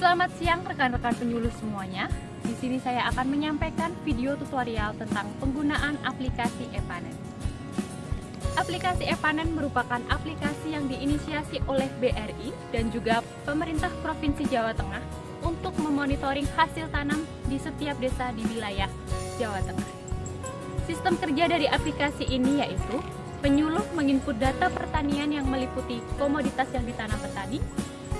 Selamat siang rekan-rekan penyuluh semuanya. Di sini saya akan menyampaikan video tutorial tentang penggunaan aplikasi e-panen. Aplikasi e-panen merupakan aplikasi yang diinisiasi oleh BRI dan juga pemerintah Provinsi Jawa Tengah untuk memonitoring hasil tanam di setiap desa di wilayah Jawa Tengah. Sistem kerja dari aplikasi ini yaitu penyuluh menginput data pertanian yang meliputi komoditas yang ditanam petani,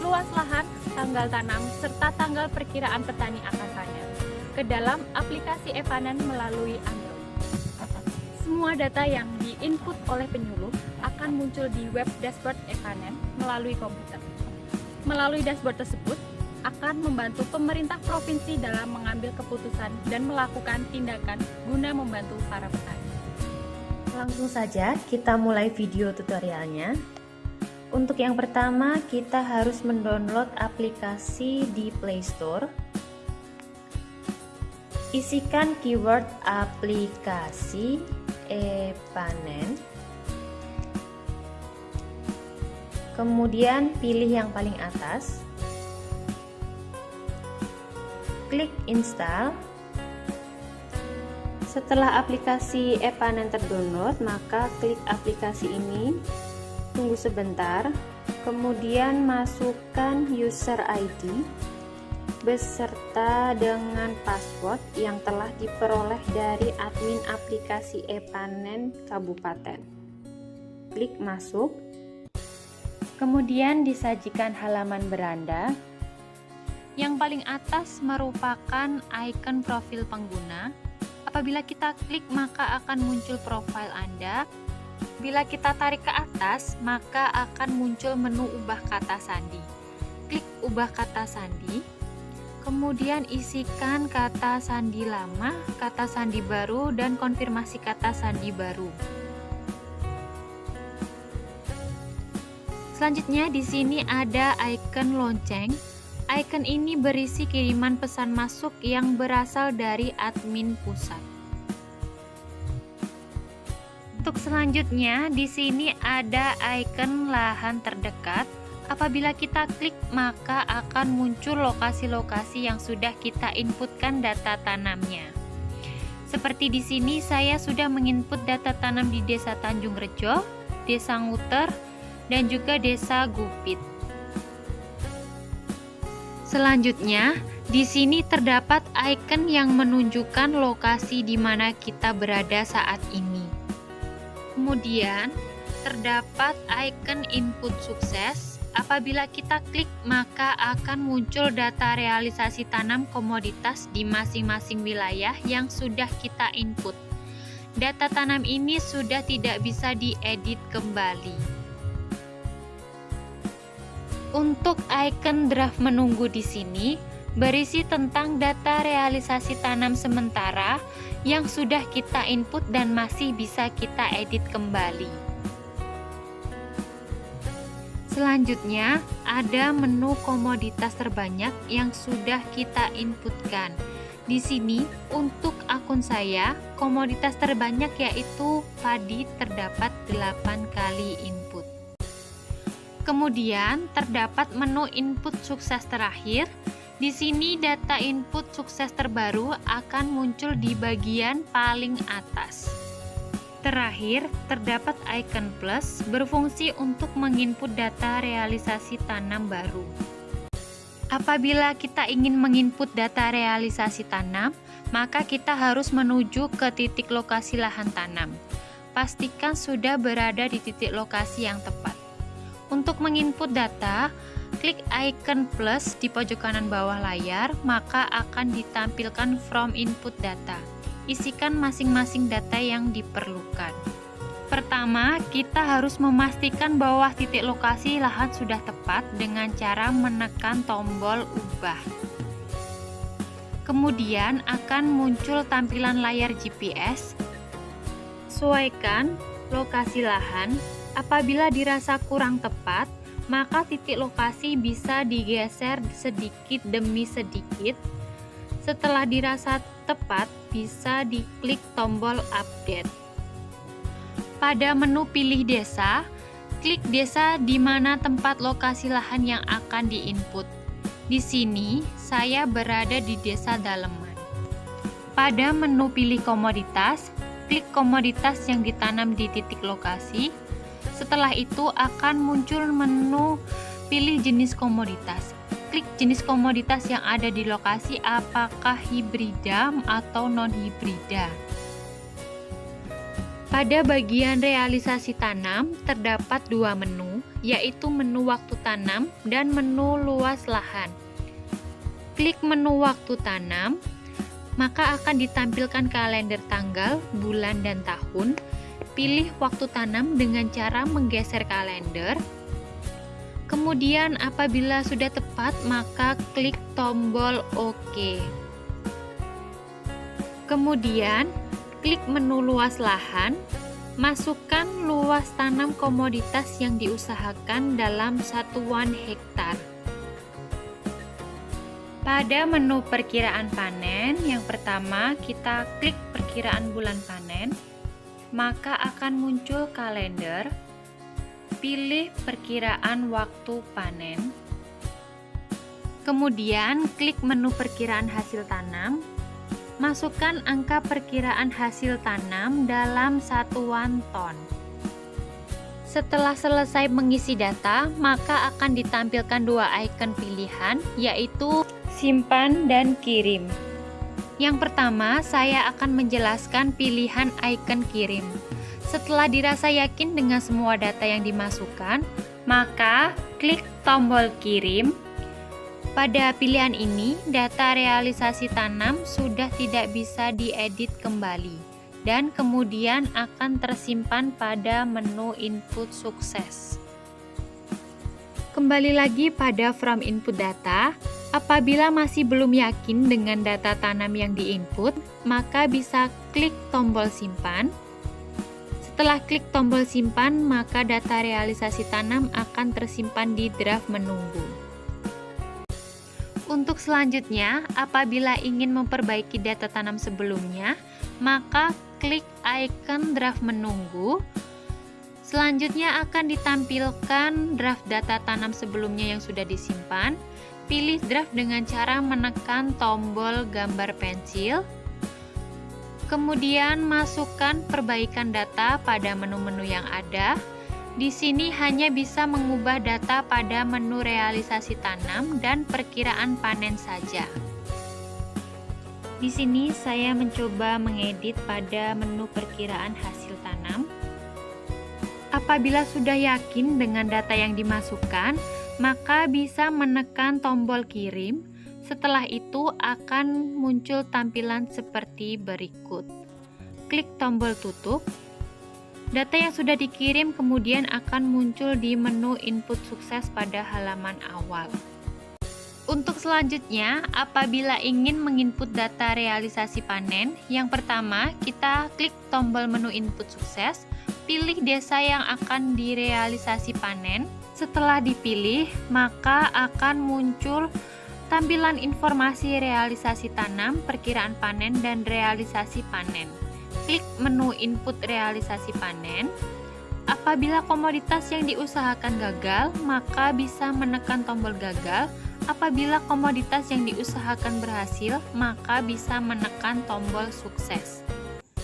luas lahan, tanggal tanam, serta tanggal perkiraan petani akan panen ke dalam aplikasi e-panen melalui Android. Semua data yang diinput oleh penyuluh akan muncul di web dashboard e-panen melalui komputer. Melalui dashboard tersebut akan membantu pemerintah provinsi dalam mengambil keputusan dan melakukan tindakan guna membantu para petani. Langsung saja kita mulai video tutorialnya. Untuk yang pertama, kita harus mendownload aplikasi di Play Store. Isikan keyword aplikasi e-panen. Kemudian pilih yang paling atas. Klik install. Setelah aplikasi e-panen terdownload, maka klik aplikasi ini. Tunggu sebentar, kemudian masukkan user ID beserta dengan password yang telah diperoleh dari admin aplikasi e-panen kabupaten. Klik masuk, kemudian disajikan halaman beranda. Yang paling atas merupakan icon profil pengguna. Apabila kita klik maka akan muncul profil Anda. Bila kita tarik ke atas, maka akan muncul menu ubah kata sandi. Klik ubah kata sandi, kemudian isikan kata sandi lama, kata sandi baru, dan konfirmasi kata sandi baru. Selanjutnya di sini ada icon lonceng. Icon ini berisi kiriman pesan masuk yang berasal dari admin pusat. Untuk selanjutnya, di sini ada icon lahan terdekat. Apabila kita klik, maka akan muncul lokasi-lokasi yang sudah kita inputkan data tanamnya. Seperti di sini, saya sudah menginput data tanam di Desa Tanjung Rejo, Desa Nguter, dan juga Desa Gupit. Selanjutnya, di sini terdapat icon yang menunjukkan lokasi di mana kita berada saat ini. Kemudian terdapat icon input sukses. Apabila kita klik maka akan muncul data realisasi tanam komoditas di masing-masing wilayah yang sudah kita input. Data tanam ini sudah tidak bisa diedit kembali. Untuk icon draft menunggu di sini berisi tentang data realisasi tanam sementara yang sudah kita input dan masih bisa kita edit kembali. Selanjutnya, ada menu komoditas terbanyak yang sudah kita inputkan. Di sini, untuk akun saya, komoditas terbanyak yaitu padi terdapat 8 kali input. Kemudian, terdapat menu input sukses terakhir. Di sini data input sukses terbaru akan muncul di bagian paling atas. Terakhir, terdapat icon plus berfungsi untuk menginput data realisasi tanam baru. Apabila kita ingin menginput data realisasi tanam, maka kita harus menuju ke titik lokasi lahan tanam. Pastikan sudah berada di titik lokasi yang tepat. Untuk menginput data, klik icon plus di pojok kanan bawah layar, maka akan ditampilkan from input data. Isikan masing-masing data yang diperlukan. Pertama, kita harus memastikan bahwa titik lokasi lahan sudah tepat dengan cara menekan tombol ubah. Kemudian akan muncul tampilan layar GPS. Sesuaikan lokasi lahan. Apabila dirasa kurang tepat, maka titik lokasi bisa digeser sedikit demi sedikit. Setelah dirasa tepat, bisa diklik tombol update. Pada menu pilih desa, klik desa di mana tempat lokasi lahan yang akan diinput. Di sini saya berada di Desa Daleman. Pada menu pilih komoditas, klik komoditas yang ditanam di titik lokasi. Setelah itu akan muncul menu pilih jenis komoditas. Klik jenis komoditas yang ada di lokasi, apakah hibrida atau non-hibrida. Pada bagian realisasi tanam terdapat dua menu, yaitu menu waktu tanam dan menu luas lahan. Klik menu waktu tanam, maka akan ditampilkan kalender tanggal, bulan, dan tahun. Pilih waktu tanam dengan cara menggeser kalender. Kemudian apabila sudah tepat, maka klik tombol OK. Kemudian klik menu luas lahan, masukkan luas tanam komoditas yang diusahakan dalam satuan hektar. Pada menu perkiraan panen, yang pertama kita klik perkiraan bulan panen, maka akan muncul kalender. Pilih perkiraan waktu panen. Kemudian klik menu perkiraan hasil tanam. Masukkan angka perkiraan hasil tanam dalam satuan ton. Setelah selesai mengisi data, maka akan ditampilkan dua icon pilihan, yaitu simpan dan kirim. Yang pertama, saya akan menjelaskan pilihan icon kirim. Setelah dirasa yakin dengan semua data yang dimasukkan, maka klik tombol kirim. Pada pilihan ini, data realisasi tanam sudah tidak bisa diedit kembali dan kemudian akan tersimpan pada menu input sukses. Kembali lagi pada from input data, apabila masih belum yakin dengan data tanam yang diinput, maka bisa klik tombol simpan. Setelah klik tombol simpan, maka data realisasi tanam akan tersimpan di draft menunggu. Untuk selanjutnya, apabila ingin memperbaiki data tanam sebelumnya, maka klik icon draft menunggu. Selanjutnya akan ditampilkan draft data tanam sebelumnya yang sudah disimpan. Pilih draft dengan cara menekan tombol gambar pensil. Kemudian masukkan perbaikan data pada menu-menu yang ada. Di sini hanya bisa mengubah data pada menu realisasi tanam dan perkiraan panen saja. Di sini saya mencoba mengedit pada menu perkiraan hasil tanam. Apabila sudah yakin dengan data yang dimasukkan, maka bisa menekan tombol kirim. Setelah itu akan muncul tampilan seperti berikut. Klik tombol tutup. Data yang sudah dikirim kemudian akan muncul di menu input sukses pada halaman awal. Untuk selanjutnya, apabila ingin menginput data realisasi panen, yang pertama kita klik tombol menu input sukses, pilih desa yang akan direalisasi panen. Setelah dipilih, maka akan muncul tampilan informasi realisasi tanam, perkiraan panen, dan realisasi panen. Klik menu input realisasi panen. Apabila komoditas yang diusahakan gagal, maka bisa menekan tombol gagal. Apabila komoditas yang diusahakan berhasil, maka bisa menekan tombol sukses.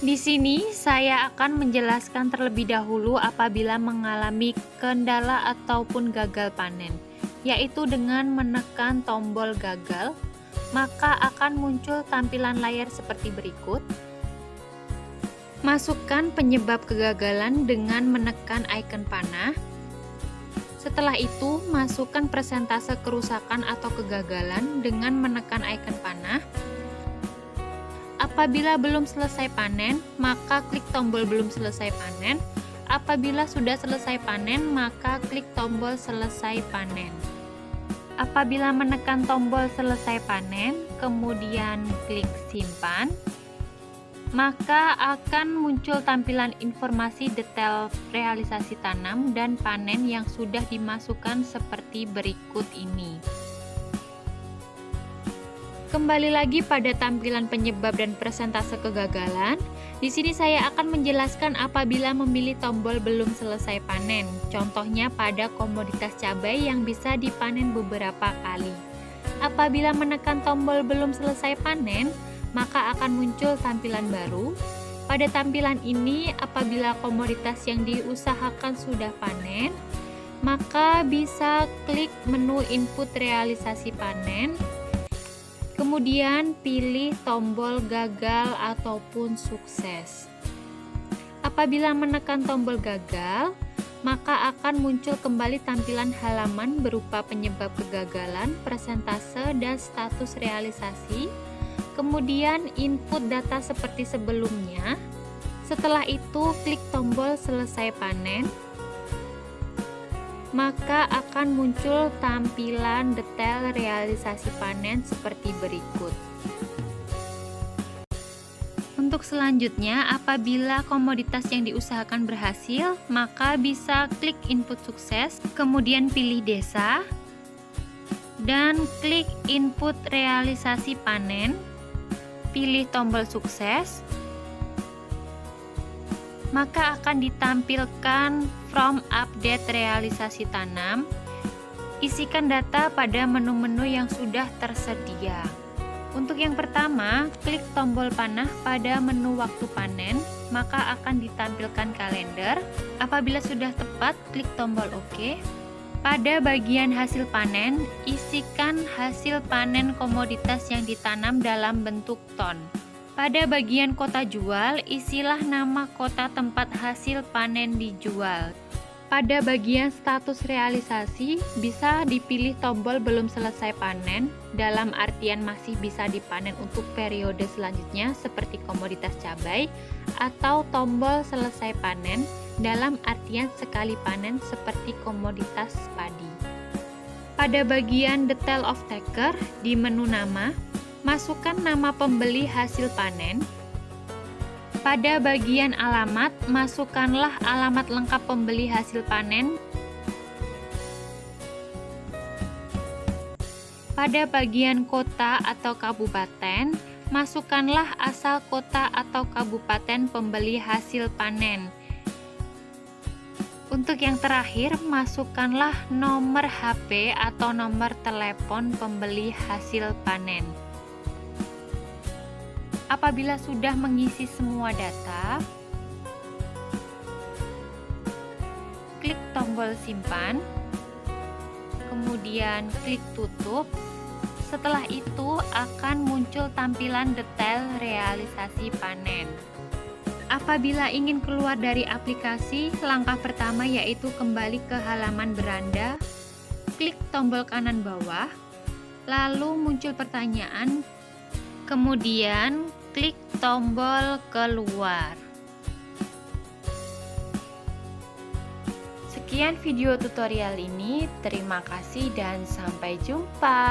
Di sini saya akan menjelaskan terlebih dahulu apabila mengalami kendala ataupun gagal panen, yaitu dengan menekan tombol gagal, maka akan muncul tampilan layar seperti berikut. Masukkan penyebab kegagalan dengan menekan icon panah. Setelah itu, masukkan persentase kerusakan atau kegagalan dengan menekan icon panah. Apabila belum selesai panen, maka klik tombol belum selesai panen. Apabila sudah selesai panen, maka klik tombol selesai panen. Apabila menekan tombol selesai panen, kemudian klik simpan, maka akan muncul tampilan informasi detail realisasi tanam dan panen yang sudah dimasukkan seperti berikut ini. Kembali lagi pada tampilan penyebab dan persentase kegagalan. Di sini saya akan menjelaskan apabila memilih tombol belum selesai panen. Contohnya pada komoditas cabai yang bisa dipanen beberapa kali. Apabila menekan tombol belum selesai panen, maka akan muncul tampilan baru. Pada tampilan ini, apabila komoditas yang diusahakan sudah panen, maka bisa klik menu input realisasi panen, kemudian pilih tombol gagal ataupun sukses. Apabila menekan tombol gagal, maka akan muncul kembali tampilan halaman berupa penyebab kegagalan, persentase, dan status realisasi. Kemudian input data seperti sebelumnya. Setelah itu klik tombol selesai panen, maka akan muncul tampilan detail realisasi panen seperti berikut. Untuk selanjutnya, apabila komoditas yang diusahakan berhasil, maka bisa klik input sukses, kemudian pilih desa, dan klik input realisasi panen, pilih tombol sukses, maka akan ditampilkan from update realisasi tanam. Isikan data pada menu-menu yang sudah tersedia. Untuk yang pertama, klik tombol panah pada menu waktu panen, maka akan ditampilkan kalender. Apabila sudah tepat, klik tombol OK. Pada bagian hasil panen, isikan hasil panen komoditas yang ditanam dalam bentuk ton. Pada bagian kota jual, isilah nama kota tempat hasil panen dijual. Pada bagian status realisasi, bisa dipilih tombol belum selesai panen, dalam artian masih bisa dipanen untuk periode selanjutnya seperti komoditas cabai, atau tombol selesai panen, dalam artian sekali panen seperti komoditas padi. Pada bagian detail of taker, di menu nama, masukkan nama pembeli hasil panen. Pada bagian alamat, masukkanlah alamat lengkap pembeli hasil panen. Pada bagian kota atau kabupaten, masukkanlah asal kota atau kabupaten pembeli hasil panen. Untuk yang terakhir, masukkanlah nomor HP atau nomor telepon pembeli hasil panen. Apabila sudah mengisi semua data, klik tombol simpan, kemudian klik tutup. Setelah itu akan muncul tampilan detail realisasi panen. Apabila ingin keluar dari aplikasi, langkah pertama yaitu kembali ke halaman beranda, klik tombol kanan bawah, lalu muncul pertanyaan, kemudian klik tombol keluar. Sekian video tutorial ini, terima kasih dan sampai jumpa.